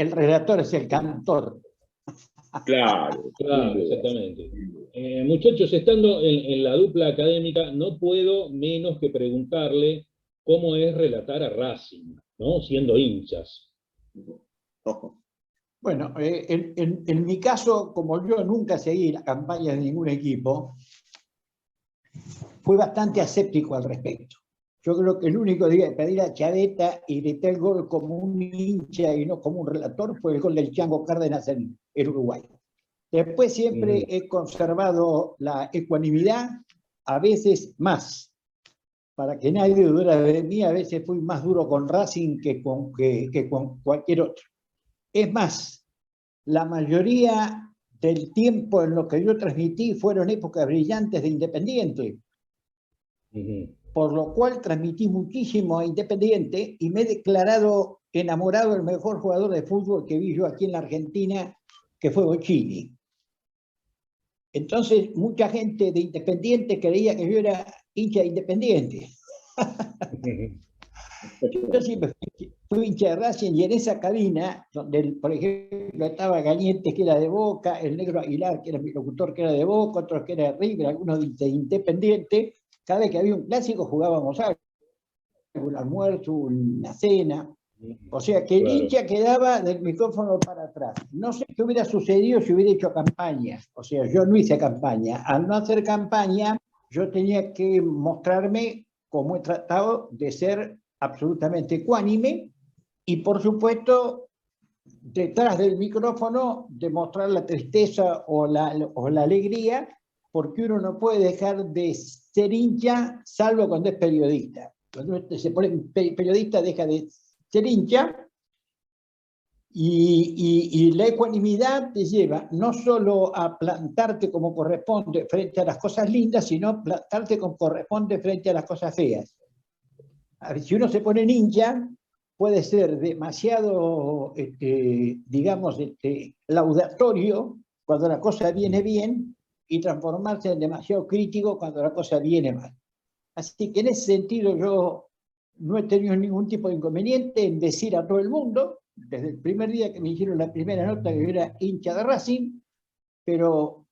el relator es el cantor. Claro, Claro, exactamente. Muchachos, estando en la dupla académica, no puedo menos que preguntarle cómo es relatar a Racing, ¿no? Siendo hinchas. Bueno, en mi caso, como yo nunca seguí la campaña de ningún equipo, fui bastante aséptico al respecto. Yo creo que el único día que pedí a Chaveta y grité el gol como un hincha y no como un relator fue el gol del Chango Cárdenas en Uruguay. Después siempre he conservado la ecuanimidad, a veces más. Para que nadie dudara de mí, a veces fui más duro con Racing que con cualquier otro. Es más, la mayoría del tiempo en lo que yo transmití fueron épocas brillantes de Independiente. Por lo cual transmití muchísimo a Independiente y me he declarado enamorado del mejor jugador de fútbol que vi yo aquí en la Argentina, que fue Bochini. Entonces, mucha gente de Independiente creía que yo era hincha de Independiente. Yo siempre fui hincha de Racing y en esa cabina, donde, por ejemplo, estaba Gañete, que era de Boca, el Negro Aguilar, que era mi locutor, que era de Boca, otros que era de River, algunos de Independiente, cada vez que había un clásico jugábamos algo, un almuerzo, una cena. O sea, que el hincha quedaba del micrófono para atrás. No sé qué hubiera sucedido si hubiera hecho campaña. O sea, yo no hice campaña. Al no hacer campaña, yo tenía que mostrarme como he tratado de ser absolutamente ecuánime y, por supuesto, detrás del micrófono demostrar la tristeza o la alegría, porque uno no puede dejar de ser hincha salvo cuando es periodista. Cuando se pone periodista deja de ser hincha y la ecuanimidad te lleva no solo a plantarte como corresponde frente a las cosas lindas, sino a plantarte como corresponde frente a las cosas feas. A ver, si uno se pone ninja, puede ser demasiado, digamos, laudatorio cuando la cosa viene bien y transformarse en demasiado crítico cuando la cosa viene mal. Así que en ese sentido yo no he tenido ningún tipo de inconveniente en decir a todo el mundo, desde el primer día que me hicieron la primera nota, que yo era hincha de Racing, pero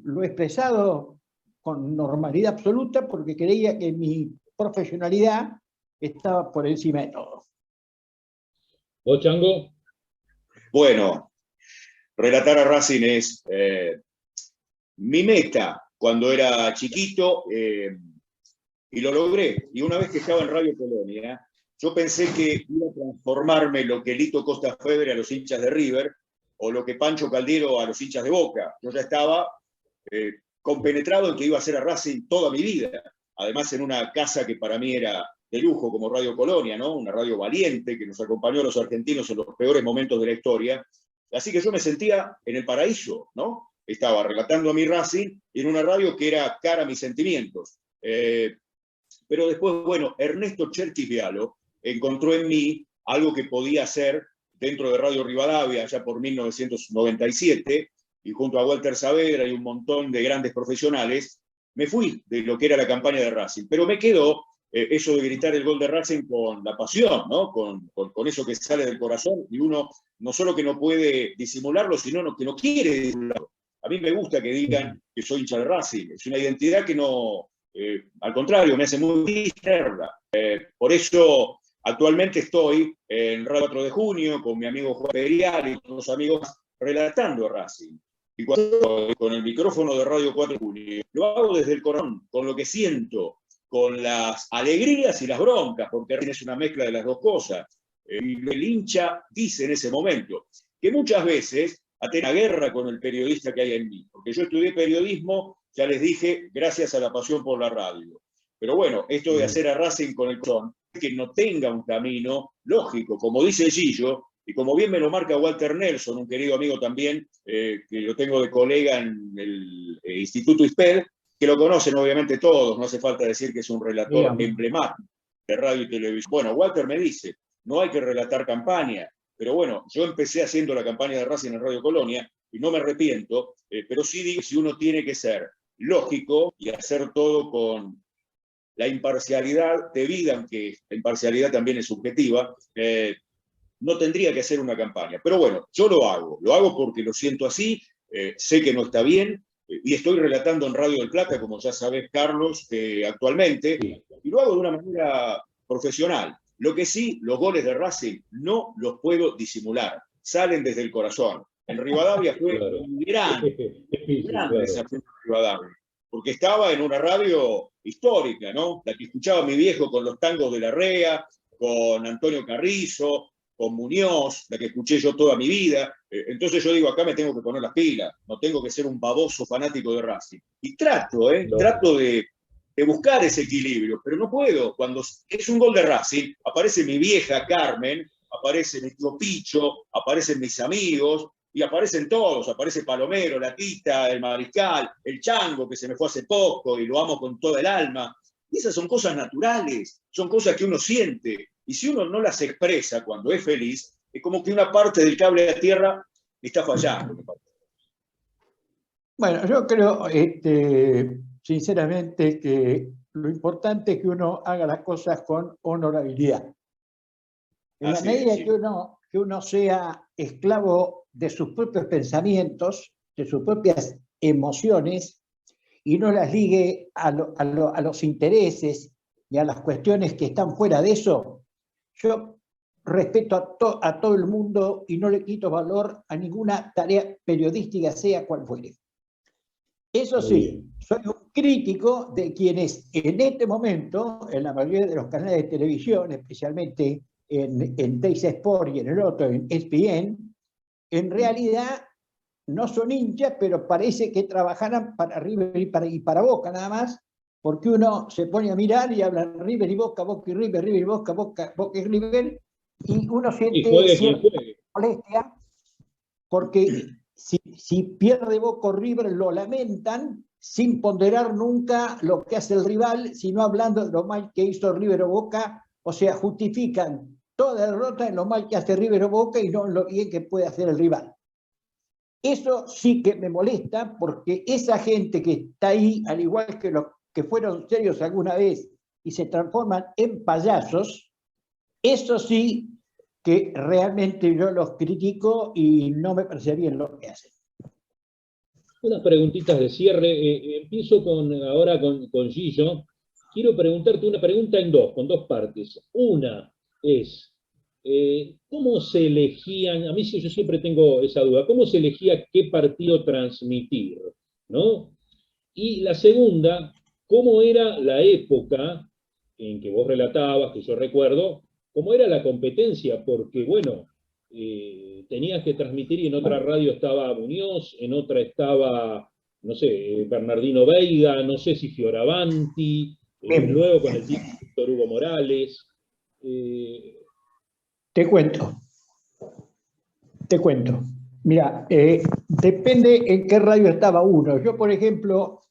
lo he expresado con normalidad absoluta porque creía que mi profesionalidad estaba por encima de todo. ¿Vos, Chango? Bueno, relatar a Racing es mi meta cuando era chiquito y lo logré. Y una vez que estaba en Radio Colonia, yo pensé que iba a transformarme lo que Lito Costa Febre a los hinchas de River o lo que Pancho Caldero a los hinchas de Boca. Yo ya estaba compenetrado en que iba a ser a Racing toda mi vida. Además, en una casa que para mí era de lujo, como Radio Colonia, ¿no? Una radio valiente que nos acompañó a los argentinos en los peores momentos de la historia. Así que yo me sentía en el paraíso, ¿no? Estaba relatando a mi Racing en una radio que era cara a mis sentimientos. Pero después, bueno, Ernesto Cherkis Vialo encontró en mí algo que podía hacer dentro de Radio Rivadavia, ya por 1997, y junto a Walter Saavedra y un montón de grandes profesionales, me fui de lo que era la campaña de Racing. Pero me quedó eso de gritar el gol de Racing con la pasión, ¿no? Con eso que sale del corazón, y uno no solo que no puede disimularlo, sino que no quiere disimularlo. A mí me gusta que digan que soy hincha de Racing. Es una identidad que no... al contrario, me hace muy izquierda. Por eso, actualmente estoy en Radio 4 de Junio con mi amigo Juan Perial y otros amigos relatando a Racing. Y cuando estoy con el micrófono de Radio 4 de Junio, lo hago desde el corazón, con lo que siento, con las alegrías y las broncas, porque Racing es una mezcla de las dos cosas. El hincha dice en ese momento que muchas veces hasta una guerra con el periodista que hay en mí, porque yo estudié periodismo, ya les dije, gracias a la pasión por la radio. Pero bueno, esto de hacer a Racing con el corazón, que no tenga un camino lógico, como dice Gillo, y como bien me lo marca Walter Nelson, un querido amigo también, que lo tengo de colega en el Instituto ISPED, que lo conocen obviamente todos, no hace falta decir que es un relator emblemático de radio y televisión. Bueno, Walter me dice, no hay que relatar campaña, pero bueno, yo empecé haciendo la campaña de Racing en Radio Colonia, y no me arrepiento, pero sí digo, si uno tiene que ser lógico y hacer todo con la imparcialidad debida, aunque la imparcialidad también es subjetiva, no tendría que hacer una campaña. Pero bueno, yo lo hago porque lo siento así, sé que no está bien, y estoy relatando en Radio del Plata, como ya sabés, Carlos, actualmente, Sí. y lo hago de una manera profesional. Lo que sí, los goles de Racing no los puedo disimular, salen desde el corazón. En Rivadavia fue Claro. un gran Difícil, claro. desafío de Rivadavia, porque estaba en una radio histórica, ¿no? La que escuchaba mi viejo con los tangos de Larrea, con Antonio Carrizo, con Muñoz, la que escuché yo toda mi vida. Entonces yo digo, acá me tengo que poner las pilas, no tengo que ser un baboso fanático de Racing. Y trato de buscar ese equilibrio, pero no puedo. Cuando es un gol de Racing, aparece mi vieja Carmen, aparece mi tío Picho, aparecen mis amigos, y aparecen todos, aparece Palomero, la Tita, el Mariscal, el Chango, que se me fue hace poco y lo amo con toda el alma. Y esas son cosas naturales, son cosas que uno siente. Y si uno no las expresa cuando es feliz, es como que una parte del cable a tierra está fallando. Bueno, yo creo, sinceramente, que lo importante es que uno haga las cosas con honorabilidad. En la medida Sí. que uno sea esclavo de sus propios pensamientos, de sus propias emociones, y no las ligue a los intereses y a las cuestiones que están fuera de eso, yo respeto a todo el mundo y no le quito valor a ninguna tarea periodística, sea cual fuere. Eso sí, soy un crítico de quienes en este momento, en la mayoría de los canales de televisión, especialmente en Teis Sport y en el otro, en ESPN, en realidad no son hinchas, pero parece que trabajaran para River y para Boca nada más, porque uno se pone a mirar y habla River y Boca, Boca y River, River y Boca, Boca y River, y uno siente cierta molestia, porque si pierde Boca o River lo lamentan sin ponderar nunca lo que hace el rival, sino hablando de lo mal que hizo River o Boca, o sea, justifican toda derrota en lo mal que hace River o Boca y no en lo bien que puede hacer el rival. Eso sí que me molesta, porque esa gente que está ahí, al igual que los que fueron serios alguna vez y se transforman en payasos, eso sí que realmente yo los critico y no me parece bien lo que hacen. Unas preguntitas de cierre. Empiezo ahora con Gillo. Quiero preguntarte una pregunta con dos partes. Una es, ¿cómo se elegían? A mí yo siempre tengo esa duda. ¿Cómo se elegía qué partido transmitir? ¿No? Y la segunda, ¿cómo era la época en que vos relatabas, que yo recuerdo, cómo era la competencia? Porque, bueno, tenías que transmitir y en otra radio estaba Muñoz, en otra estaba, no sé, Bernardino Veiga, no sé si Fioravanti, luego con el tiempo Víctor Hugo Morales. Te cuento. Mira, depende en qué radio estaba uno. Yo, por ejemplo,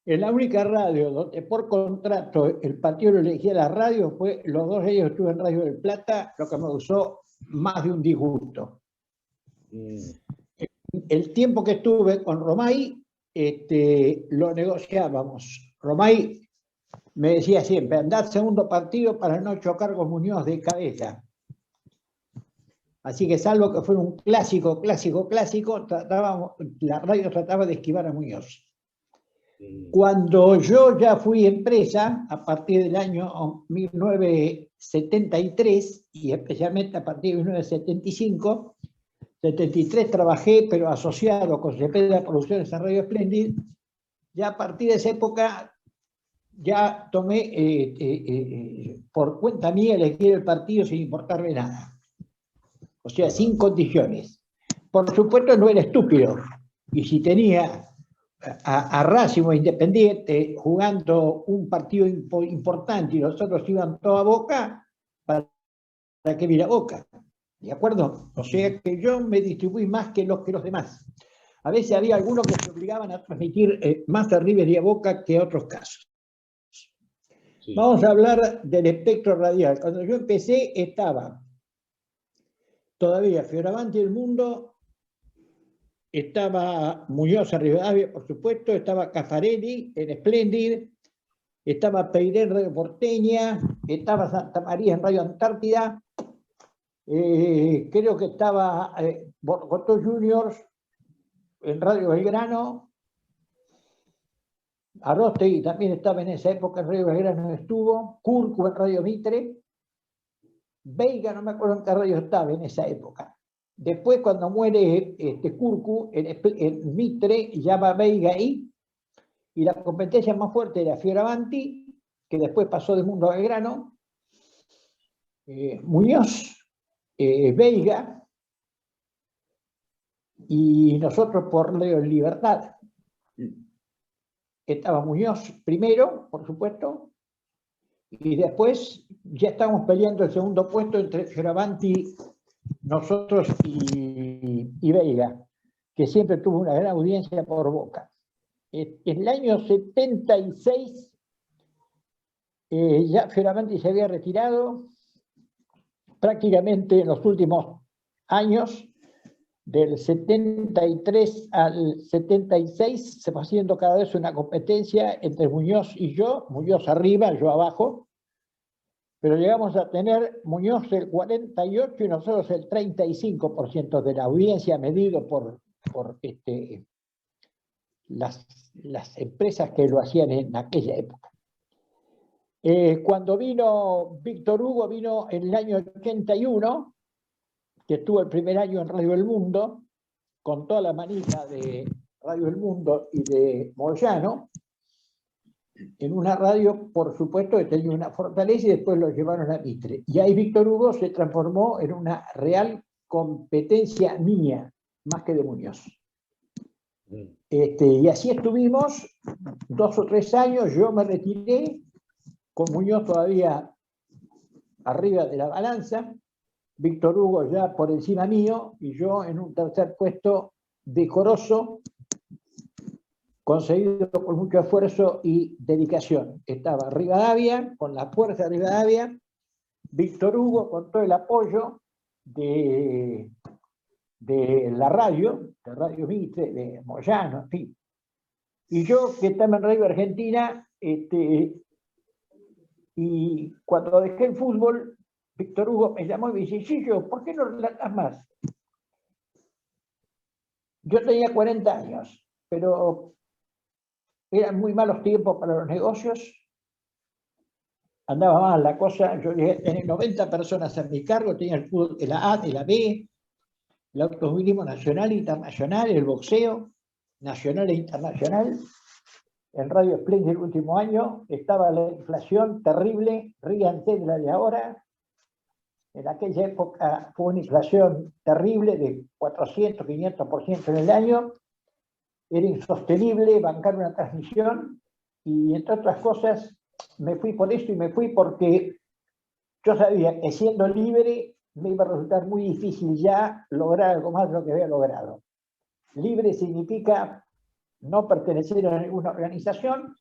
en la única radio donde por contrato el partido lo elegía la radio fue los 2 años que estuve en Radio del Plata, lo que me causó más de un disgusto. El tiempo que estuve con Romay, lo negociábamos. Romay me decía siempre, andá segundo partido para no chocar con Muñoz de cabeza. Así que salvo que fuera un clásico, la radio trataba de esquivar a Muñoz. Cuando yo ya fui empresa, a partir del año 1973, y especialmente a partir de 1975, 73 trabajé, pero asociado con Cepeda Producciones en Radio Splendid, ya a partir de esa época ya tomé por cuenta mía elegir el partido sin importarme nada. O sea, sin condiciones. Por supuesto no era estúpido, y si tenía a Racing o Independiente jugando un partido importante y nosotros iban toda Boca, para que mira Boca, ¿de acuerdo? O sea que yo me distribuí más que los demás. A veces había algunos que se obligaban a transmitir más a River y a Boca que otros casos. Sí. Vamos a hablar del espectro radial. Cuando yo empecé estaba todavía Fioravanti El Mundo, estaba Muñoz en Rivadavia, por supuesto, estaba Caffarelli en Splendid, estaba Peiré en Radio Porteña, estaba Santa María en Radio Antártida, Creo que estaba Borcotó Juniors en Radio Belgrano. Arostegui también estaba en esa época en Radio Belgrano, estuvo. Curcu en Radio Mitre. Veiga, no me acuerdo en qué radio estaba en esa época. Después, cuando muere Curcu, en Mitre, llama Veiga ahí. Y la competencia más fuerte era Fioravanti, que después pasó de Mundo a Belgrano. Muñoz, Veiga, y nosotros por Leo en Libertad. Estaba Muñoz primero, por supuesto, y después ya estábamos peleando el segundo puesto entre Fioravanti, nosotros y Veiga, que siempre tuvo una gran audiencia por Boca. En el año 76 ya Fioravanti se había retirado. Prácticamente en los últimos años, del 73 al 76, se fue haciendo cada vez una competencia entre Muñoz y yo, Muñoz arriba, yo abajo, pero llegamos a tener Muñoz el 48% y nosotros el 35% de la audiencia medido por las empresas que lo hacían en aquella época. Cuando vino Víctor Hugo, vino en el año 81, que estuvo el primer año en Radio El Mundo, con toda la manija de Radio El Mundo y de Moyano, en una radio, por supuesto, que tenía una fortaleza, y después lo llevaron a Mitre. Y ahí Víctor Hugo se transformó en una real competencia mía, más que de Muñoz. Y así estuvimos 2 o 3 años, yo me retiré, con Muñoz todavía arriba de la balanza, Víctor Hugo ya por encima mío, y yo en un tercer puesto decoroso, conseguido con mucho esfuerzo y dedicación. Estaba Rivadavia, con la fuerza de Rivadavia, Víctor Hugo con todo el apoyo de la radio, de Radio Mitre, de Moyano, en fin. Y yo, que estaba en Radio Argentina, y cuando dejé el fútbol, Víctor Hugo me llamó y me dice: Gillo, ¿por qué no relatas más? Yo tenía 40 años, pero eran muy malos tiempos para los negocios, andaba mal la cosa, yo llegué a tener 90 personas en mi cargo, tenía el fútbol de la A, de la B, el automovilismo nacional e internacional, el boxeo nacional e internacional. En Radio Splendid el último año estaba la inflación terrible, ríanse de la de ahora. En aquella época fue una inflación terrible de 400, 500% en el año. Era insostenible bancar una transmisión, y entre otras cosas me fui por eso, y me fui porque yo sabía que siendo libre me iba a resultar muy difícil ya lograr algo más de lo que había logrado. Libre significa no pertenecer a ninguna organización,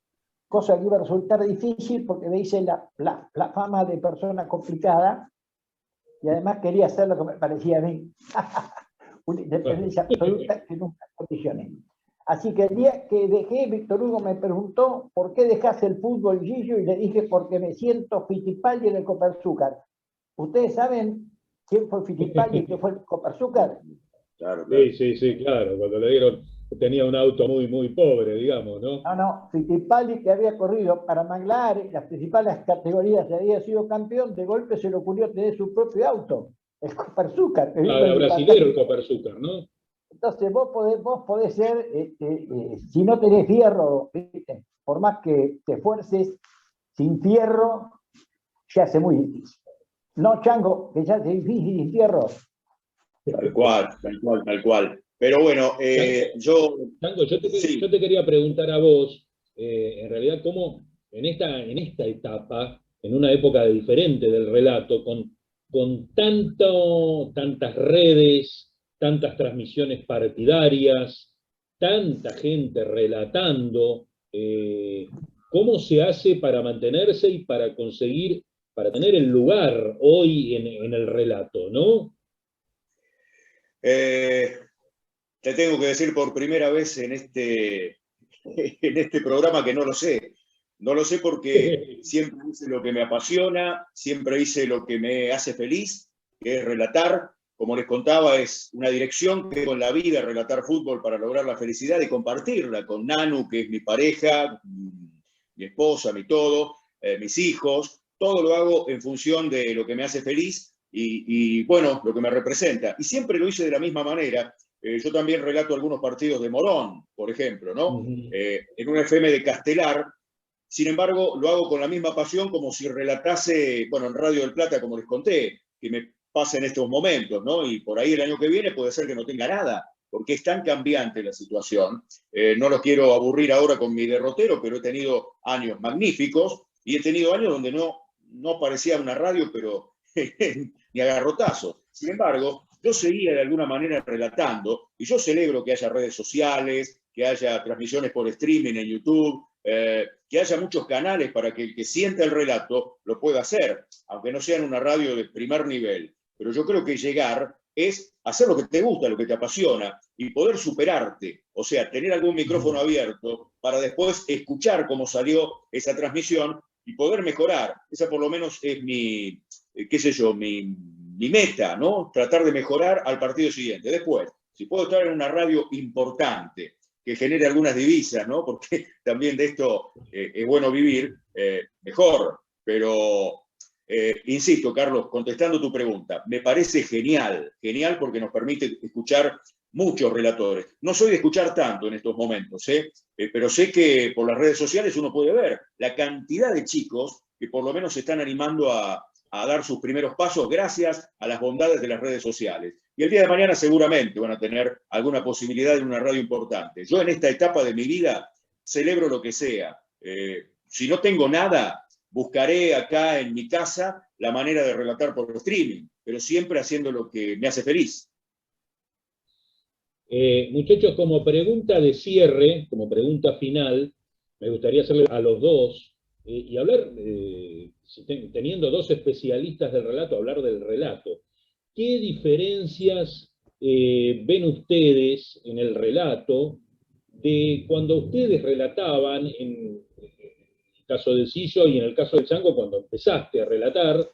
cosa que iba a resultar difícil porque me hice la fama de persona complicada, y además quería hacer lo que me parecía a mí. Una independencia absoluta que nunca condicioné. Así que el día que dejé, Víctor Hugo me preguntó: ¿por qué dejaste el fútbol, Gillo? Y le dije: porque me siento Fittipaldi en el Copersúcar. ¿Ustedes saben quién fue Fittipaldi y quién fue el Copersúcar? Claro, claro. Sí, claro. Cuando le dieron, tenía un auto muy, muy pobre, digamos, ¿no? No, Fittipaldi, que había corrido para McLaren, las principales categorías, y había sido campeón, de golpe se le ocurrió tener su propio auto, el Copersúcar. Claro, brasilero el Copersúcar, ¿no? Entonces vos podés ser, si no tenés fierro, ¿viste? Por más que te esfuerces, sin fierro, se hace muy difícil. No, Chango, que ya hace difícil sin fierro. Tal cual, tal cual, tal cual. Pero bueno, Chango, yo te quería preguntar a vos, en realidad, cómo en esta etapa, en una época diferente del relato, con tantas redes, tantas transmisiones partidarias, tanta gente relatando, ¿cómo se hace para mantenerse y para conseguir, para tener el lugar hoy en el relato, ¿no? Te tengo que decir por primera vez en este programa que no lo sé. No lo sé porque siempre hice lo que me apasiona, siempre hice lo que me hace feliz, que es relatar. Como les contaba, es una dirección que con la vida, relatar fútbol para lograr la felicidad y compartirla con Nanu, que es mi pareja, mi esposa, mi todo, mis hijos. Todo lo hago en función de lo que me hace feliz y bueno, lo que me representa. Y siempre lo hice de la misma manera. Yo también relato algunos partidos de Morón, por ejemplo, ¿no? En un FM de Castelar. Sin embargo, lo hago con la misma pasión como si relatase, bueno, en Radio del Plata, como les conté, que me pasa en estos momentos, ¿no? Y por ahí el año que viene puede ser que no tenga nada, porque es tan cambiante la situación. No los quiero aburrir ahora con mi derrotero, pero he tenido años magníficos y he tenido años donde no parecía una radio, pero ni a garrotazos. Sin embargo, yo seguía de alguna manera relatando y yo celebro que haya redes sociales, que haya transmisiones por streaming en YouTube, que haya muchos canales para que el que sienta el relato lo pueda hacer, aunque no sea en una radio de primer nivel. Pero yo creo que llegar es hacer lo que te gusta, lo que te apasiona y poder superarte, o sea, tener algún micrófono abierto para después escuchar cómo salió esa transmisión y poder mejorar. Esa por lo menos es mi, qué sé yo, mi meta, ¿no? Tratar de mejorar al partido siguiente. Después, si puedo estar en una radio importante, que genere algunas divisas, ¿no? Porque también de esto es bueno vivir, mejor. Pero, insisto, Carlos, contestando tu pregunta, me parece genial, genial porque nos permite escuchar muchos relatores. No soy de escuchar tanto en estos momentos, pero sé que por las redes sociales uno puede ver la cantidad de chicos que por lo menos se están animando a dar sus primeros pasos gracias a las bondades de las redes sociales. Y el día de mañana seguramente van a tener alguna posibilidad en una radio importante. Yo en esta etapa de mi vida celebro lo que sea. Si no tengo nada, buscaré acá en mi casa la manera de relatar por streaming, pero siempre haciendo lo que me hace feliz. Muchachos, como pregunta de cierre, como pregunta final, me gustaría hacerle a los dos y hablar, teniendo dos especialistas del relato, hablar del relato. ¿Qué diferencias ven ustedes en el relato de cuando ustedes relataban, en el caso de Sillo y en el caso del Chango, cuando empezaste a relatar?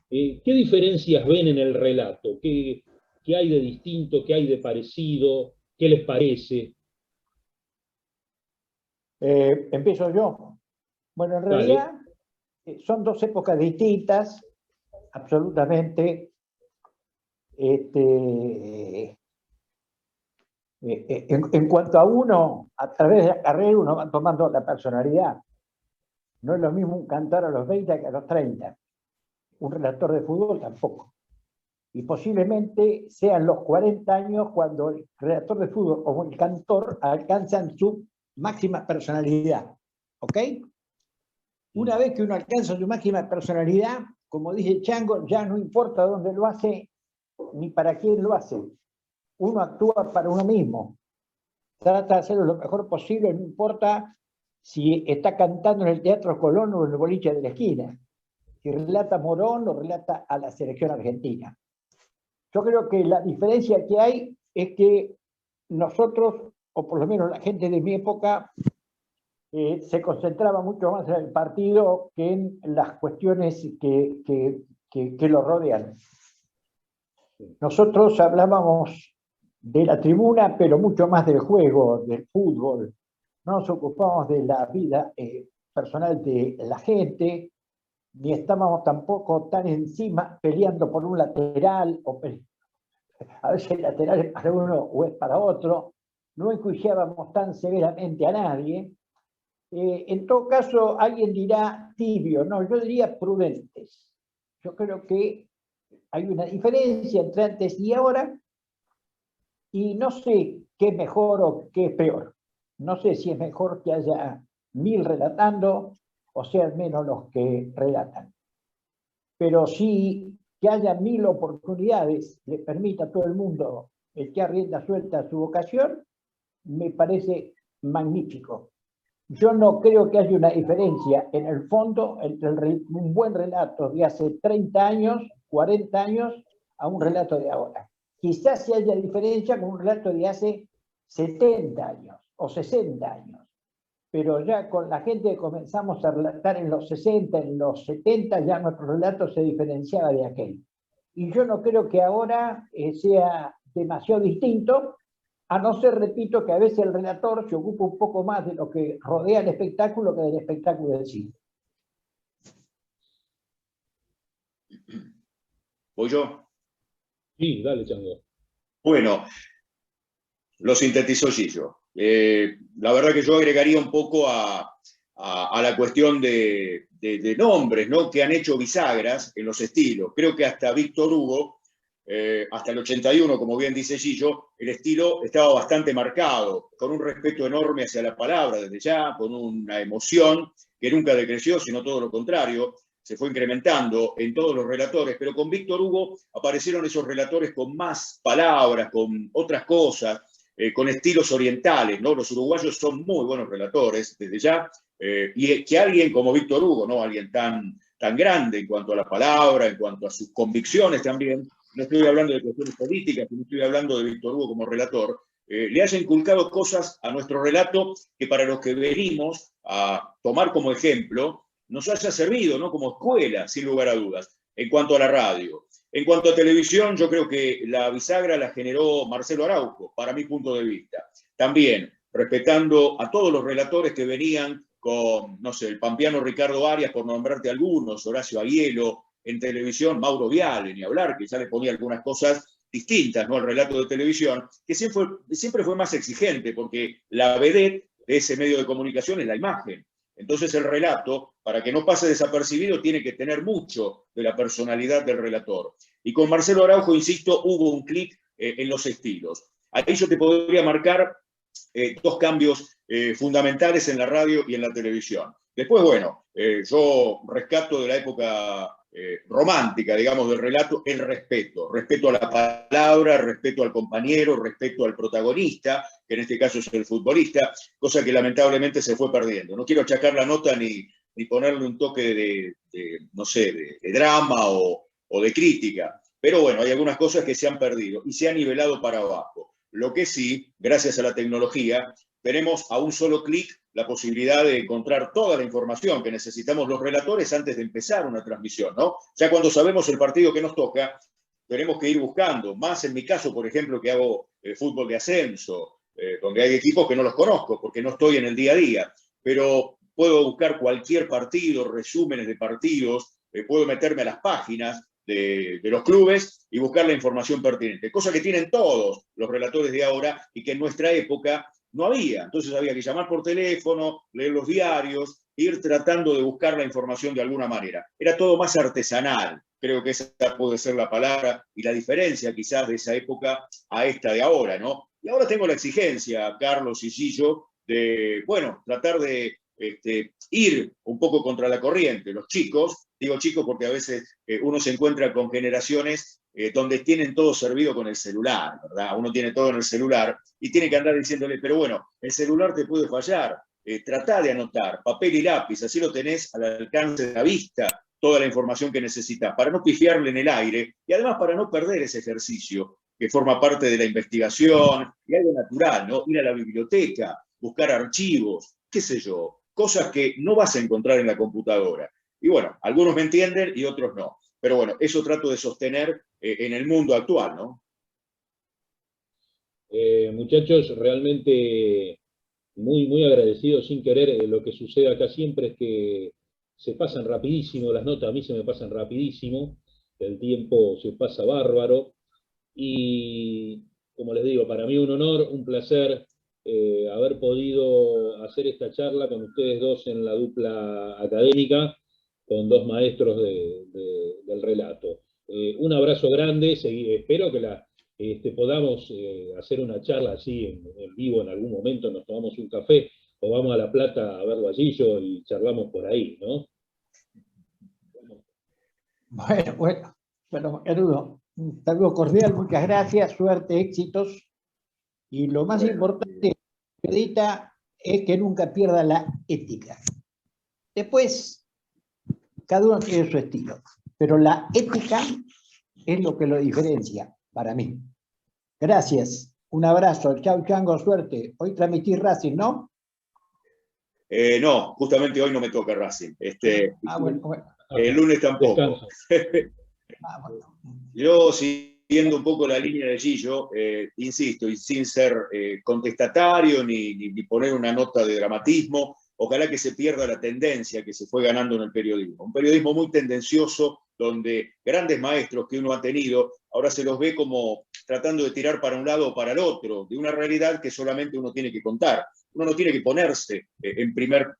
¿Qué diferencias ven en el relato? ¿Qué hay de distinto? ¿Qué hay de parecido? ¿Qué les parece? Empiezo yo. Bueno, en realidad son dos épocas distintas, absolutamente. En cuanto a uno, a través de la carrera uno va tomando la personalidad. No es lo mismo un cantor a los 20 que a los 30. Un relator de fútbol tampoco. Y posiblemente sean los 40 años cuando el relator de fútbol o el cantor alcanzan su máxima personalidad. ¿Ok? Una vez que uno alcanza su máxima personalidad, como dice Chango, ya no importa dónde lo hace ni para quién lo hace. Uno actúa para uno mismo. Trata de hacerlo lo mejor posible, no importa si está cantando en el Teatro Colón o en el boliche de la esquina. Si relata Morón o relata a la selección argentina. Yo creo que la diferencia que hay es que nosotros, o por lo menos la gente de mi época, se concentraba mucho más en el partido que en las cuestiones que lo rodean. Nosotros hablábamos de la tribuna, pero mucho más del juego, del fútbol. No nos ocupamos de la vida personal de la gente, ni estábamos tampoco tan encima peleando por un lateral, a veces el lateral es para uno o es para otro. No enjuiciábamos tan severamente a nadie. En todo caso, alguien dirá tibio, no, yo diría prudentes. Yo creo que hay una diferencia entre antes y ahora, y no sé qué es mejor o qué es peor. No sé si es mejor que haya 1000 relatando o sean menos los que relatan. Pero sí que haya 1000 oportunidades, le permita a todo el mundo echar rienda suelta a su vocación, me parece magnífico. Yo no creo que haya una diferencia en el fondo entre un buen relato de hace 30 años, 40 años, a un relato de ahora. Quizás sí haya diferencia con un relato de hace 70 años o 60 años, pero ya con la gente que comenzamos a relatar en los 60, en los 70, ya nuestro relato se diferenciaba de aquel. y yo no creo que ahora sea demasiado distinto, a no ser, repito, que a veces el relator se ocupa un poco más de lo que rodea el espectáculo que del espectáculo en sí. ¿Voy yo? Sí, dale, Chango. Bueno, lo sintetizó Gillo. La verdad que yo agregaría un poco a la cuestión de nombres, ¿no? Que han hecho bisagras en los estilos. Creo que hasta Víctor Hugo, hasta el 81, como bien dice Gillo, el estilo estaba bastante marcado, con un respeto enorme hacia la palabra desde ya, con una emoción que nunca decreció, sino todo lo contrario, se fue incrementando en todos los relatores, pero con Víctor Hugo aparecieron esos relatores con más palabras, con otras cosas, con estilos orientales, ¿no? Los uruguayos son muy buenos relatores desde ya, y que alguien como Víctor Hugo, ¿no? Alguien tan grande en cuanto a la palabra, en cuanto a sus convicciones también, no estoy hablando de cuestiones políticas, no estoy hablando de Víctor Hugo como relator, le haya inculcado cosas a nuestro relato que para los que venimos a tomar como ejemplo, nos haya servido, ¿no? Como escuela, sin lugar a dudas, en cuanto a la radio. En cuanto a televisión, yo creo que la bisagra la generó Marcelo Araujo, para mi punto de vista. También respetando a todos los relatores que venían con, no sé, el pampeano Ricardo Arias, por nombrarte algunos, Horacio Aguielo, en televisión, Mauro Viale, ni hablar, que ya le ponía algunas cosas distintas, ¿no? Al relato de televisión, que siempre fue más exigente, porque la vedette de ese medio de comunicación es la imagen. Entonces el relato, para que no pase desapercibido, tiene que tener mucho de la personalidad del relator. Y con Marcelo Araujo, insisto, hubo un clic en los estilos. Ahí yo te podría marcar dos cambios fundamentales en la radio y en la televisión. Después, bueno, yo rescato de la época romántica, digamos, del relato, el respeto. Respeto a la palabra, respeto al compañero, respeto al protagonista, que en este caso es el futbolista, cosa que lamentablemente se fue perdiendo. No quiero achacar la nota ni ponerle un toque no sé, de drama o de crítica, pero bueno, hay algunas cosas que se han perdido y se han nivelado para abajo. Lo que sí, gracias a la tecnología, tenemos a un solo clic la posibilidad de encontrar toda la información que necesitamos los relatores antes de empezar una transmisión, ¿no? Ya cuando sabemos el partido que nos toca, tenemos que ir buscando, más en mi caso, por ejemplo, que hago fútbol de ascenso, donde hay equipos que no los conozco porque no estoy en el día a día, pero puedo buscar cualquier partido, resúmenes de partidos, puedo meterme a las páginas de los clubes y buscar la información pertinente, cosa que tienen todos los relatores de ahora y que en nuestra época no había. Entonces había que llamar por teléfono, leer los diarios, ir tratando de buscar la información de alguna manera. Era todo más artesanal, creo que esa puede ser la palabra y la diferencia quizás de esa época a esta de ahora, ¿no? Y ahora tengo la exigencia, Carlos y Gillo, de, bueno, tratar de ir un poco contra la corriente. Los chicos, digo chicos porque a veces uno se encuentra con generaciones donde tienen todo servido con el celular, ¿verdad? Uno tiene todo en el celular y tiene que andar diciéndole, pero bueno, el celular te puede fallar, tratá de anotar, papel y lápiz, así lo tenés al alcance de la vista, toda la información que necesitas, para no pifiarle en el aire y además para no perder ese ejercicio que forma parte de la investigación y algo natural, ¿no? Ir a la biblioteca, buscar archivos, qué sé yo, cosas que no vas a encontrar en la computadora. Y bueno, algunos me entienden y otros no. Pero bueno, eso trato de sostener en el mundo actual, ¿no? Muchachos, realmente muy agradecido, sin querer. Lo que sucede acá siempre es que se pasan rapidísimo las notas, a mí se me pasan rapidísimo, el tiempo se pasa bárbaro, y como les digo, para mí un honor, un placer haber podido hacer esta charla con ustedes dos en la dupla académica, con dos maestros del relato. Un abrazo grande, espero que podamos hacer una charla así en vivo en algún momento, nos tomamos un café o vamos a La Plata a verlo allí y charlamos por ahí, ¿no? Bueno, Carudo, un saludo cordial, muchas gracias, suerte, éxitos. Y lo más importante, Edita, es que nunca pierda la ética. Después, cada uno tiene su estilo, pero la ética es lo que lo diferencia para mí. Gracias, un abrazo, chau Chango, suerte. Hoy transmitís Racing, ¿no? No, justamente hoy no me toca Racing. Bueno. El lunes tampoco. Yo, siguiendo un poco la línea de Gillo, insisto, y sin ser contestatario ni poner una nota de dramatismo, ojalá que se pierda la tendencia que se fue ganando en el periodismo. Un periodismo muy tendencioso, donde grandes maestros que uno ha tenido, ahora se los ve como tratando de tirar para un lado o para el otro, de una realidad que solamente uno tiene que contar. Uno no tiene que ponerse en primer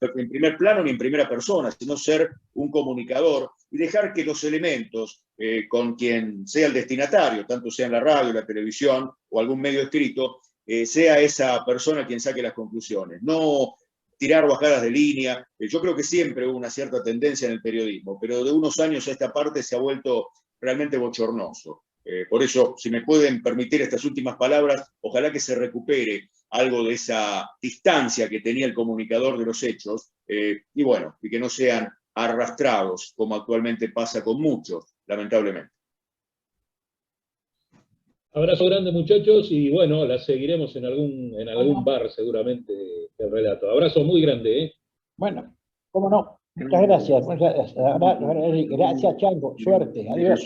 plano ni en primera persona, sino ser un comunicador y dejar que los elementos con quien sea el destinatario, tanto sea en la radio, la televisión o algún medio escrito, sea esa persona quien saque las conclusiones. No tirar bajadas de línea. Yo creo que siempre hubo una cierta tendencia en el periodismo, pero de unos años a esta parte se ha vuelto realmente bochornoso. Por eso, si me pueden permitir estas últimas palabras, ojalá que se recupere algo de esa distancia que tenía el comunicador de los hechos, y bueno, y que no sean arrastrados, como actualmente pasa con muchos, lamentablemente. Abrazo grande, muchachos, y bueno, la seguiremos en algún bar seguramente el relato. Abrazo muy grande, ¿eh? Bueno, cómo no. Muchas gracias. Gracias, Chango. Suerte. Adiós.